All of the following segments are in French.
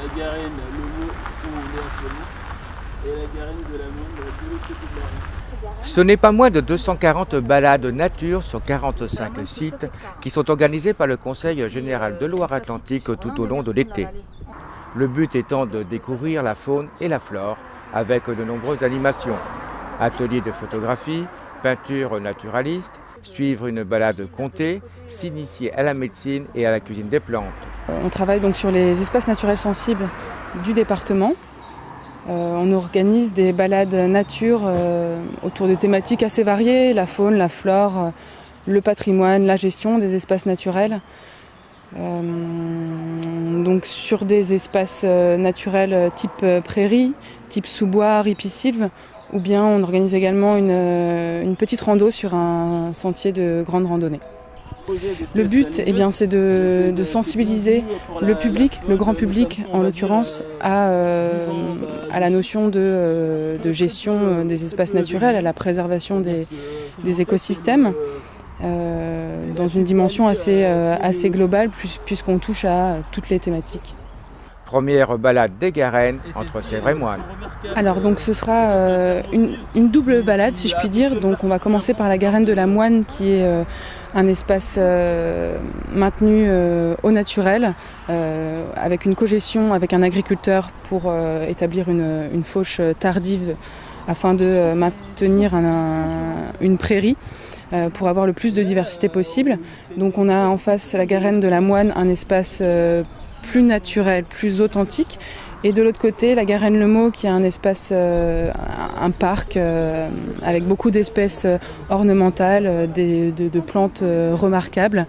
la garenne Le Mot où on est actuellement et la garenne de la Moine de l'autre côté de la rue. Ce n'est pas moins de 240 balades nature sur 45 sites qui sont organisés par le Conseil général de Loire-Atlantique tout au long de l'été. Le but étant de découvrir la faune et la flore avec de nombreuses animations. Ateliers de photographie, peinture naturaliste, suivre une balade comptée, s'initier à la médecine et à la cuisine des plantes. On travaille donc sur les espaces naturels sensibles du département. On organise des balades nature autour de thématiques assez variées, la faune, la flore, le patrimoine, la gestion des espaces naturels. Donc sur des espaces naturels type prairie, type sous-bois, ripisylve, ou bien on organise également une petite rando sur un sentier de grande randonnée. Le but, c'est de sensibiliser le public, le grand public en l'occurrence, à la notion de gestion des espaces naturels, à la préservation des écosystèmes, dans une dimension assez globale puisqu'on touche à toutes les thématiques. Première balade des Garennes entre Sèvres et Moine. Alors donc ce sera une double balade si je puis dire. Donc on va commencer par la garenne de la Moine qui est un espace maintenu au naturel avec une cogestion avec un agriculteur pour établir une fauche tardive afin de maintenir une prairie pour avoir le plus de diversité possible. Donc on a en face la garenne de la Moine, un espace plus naturel, plus authentique. Et de l'autre côté, la garenne Le Mot, qui est un espace, un parc avec beaucoup d'espèces ornementales, de plantes remarquables.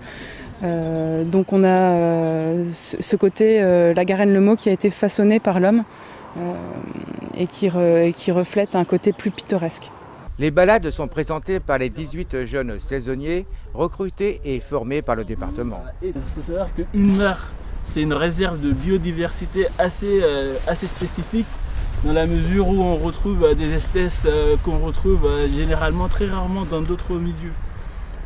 Donc on a ce côté, la garenne Le Mot, qui a été façonnée par l'homme et qui reflète un côté plus pittoresque. Les balades sont présentées par les 18 jeunes saisonniers recrutés et formés par le département. Il faut savoir qu'une mare, c'est une réserve de biodiversité assez spécifique dans la mesure où on retrouve des espèces qu'on retrouve généralement très rarement dans d'autres milieux.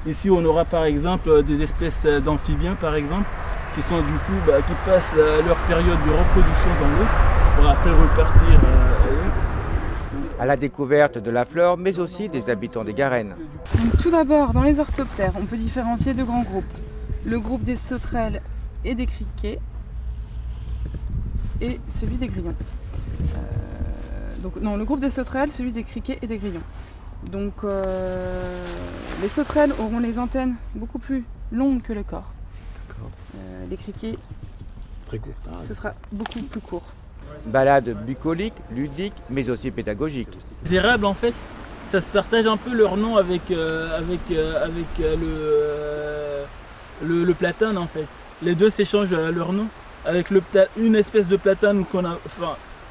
Ici on aura par exemple des espèces d'amphibiens par exemple qui sont du coup qui passent leur période de reproduction dans l'eau pour après repartir ailleurs. À la découverte de la flore mais aussi des habitants des Garennes. Donc, tout d'abord dans les orthoptères on peut différencier deux grands groupes. Le groupe des sauterelles et des criquets et celui des grillons. Le groupe des sauterelles, celui des criquets et des grillons. Donc les sauterelles auront les antennes beaucoup plus longues que le corps. Les criquets, très court. Ce sera beaucoup plus court. Balade bucolique, ludique, mais aussi pédagogique. Les érables en fait, ça se partage un peu leur nom avec le platane en fait. Les deux s'échangent leur nom. Avec une espèce de platane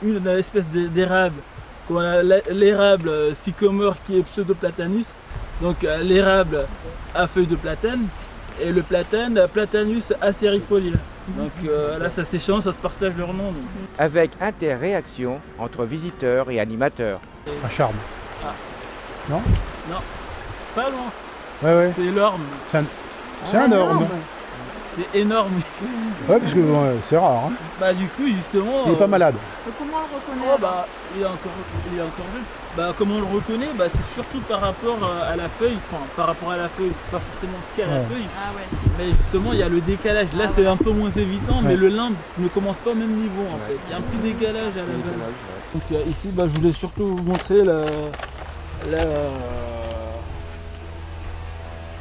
une espèce d'érable, qu'on a l'érable sycomore qui est Pseudoplatanus, donc l'érable à feuilles de platane, et le platane Platanus acerifolia. Donc là ça s'échange, ça se partage leur nom. Donc. Avec interréaction entre visiteurs et animateurs. Un charme. Ah. Non? Non, pas loin. Ouais. C'est l'orme. C'est un orme. C'est énorme. Ouais, parce que c'est rare. Hein. Bah du coup justement. Il est pas malade. Comment on le reconnaît? Il est encore jeune. Comment on le reconnaît? C'est surtout par rapport à la feuille. Enfin, par rapport à la feuille, pas forcément qu'à la feuille. Ah ouais. Mais justement, il y a le décalage. Là, c'est un peu moins évident, mais le limbe ne commence pas au même niveau en fait. Il y a un petit décalage à la base. Donc ici, je voulais surtout vous montrer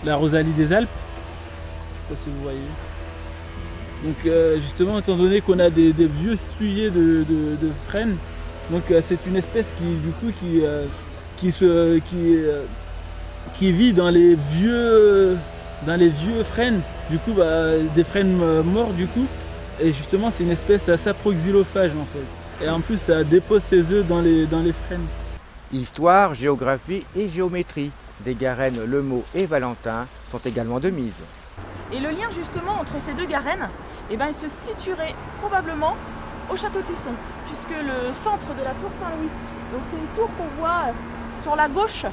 la Rosalie des Alpes. Je sais pas si vous voyez. Donc justement, étant donné qu'on a des vieux sujets de frênes, donc c'est une espèce qui vit dans les vieux frênes, du coup des frênes morts du coup, et justement c'est une espèce saproxylophage en fait. Et en plus ça dépose ses œufs dans les frênes. Histoire, géographie et géométrie des Garennes Le Mot et Valentin sont également de mise. Et le lien justement entre ces deux Garennes, il se situerait probablement au château de Clisson, puisque le centre de la tour Saint-Louis, donc c'est une tour qu'on voit sur la gauche,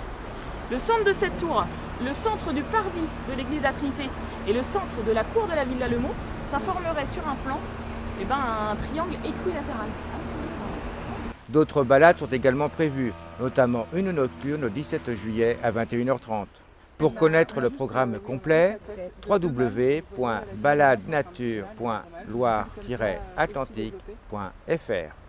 le centre de cette tour, le centre du parvis de l'église de la Trinité et le centre de la cour de la Villa Le Mot, ça formerait sur un plan un triangle équilatéral. D'autres balades sont également prévues, notamment une nocturne le 17 juillet à 21h30. Pour connaître le programme complet, www.baladenature.loire-atlantique.fr